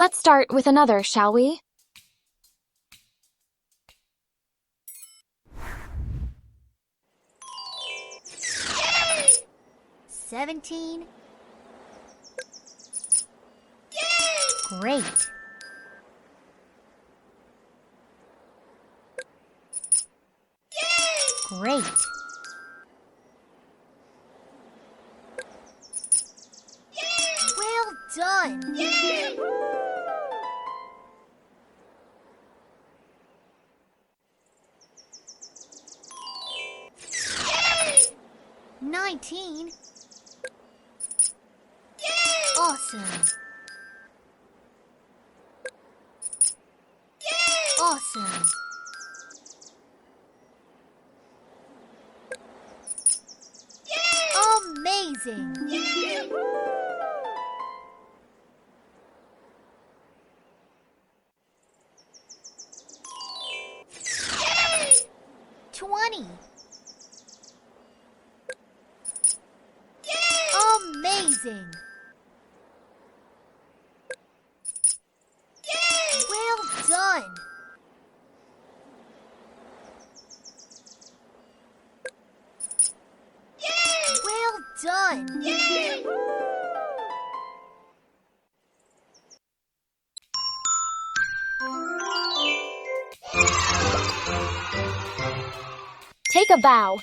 Let's start with another, shall we? Yay! 17. Yay! Great. Yay! Great. Yay! Well done. Yay! 19. Yay! Awesome. Yay! Awesome. Yay! Amazing. Yay! 20. Amazing! Yay! Well done! Yay! Well done! Yay! Take a bow.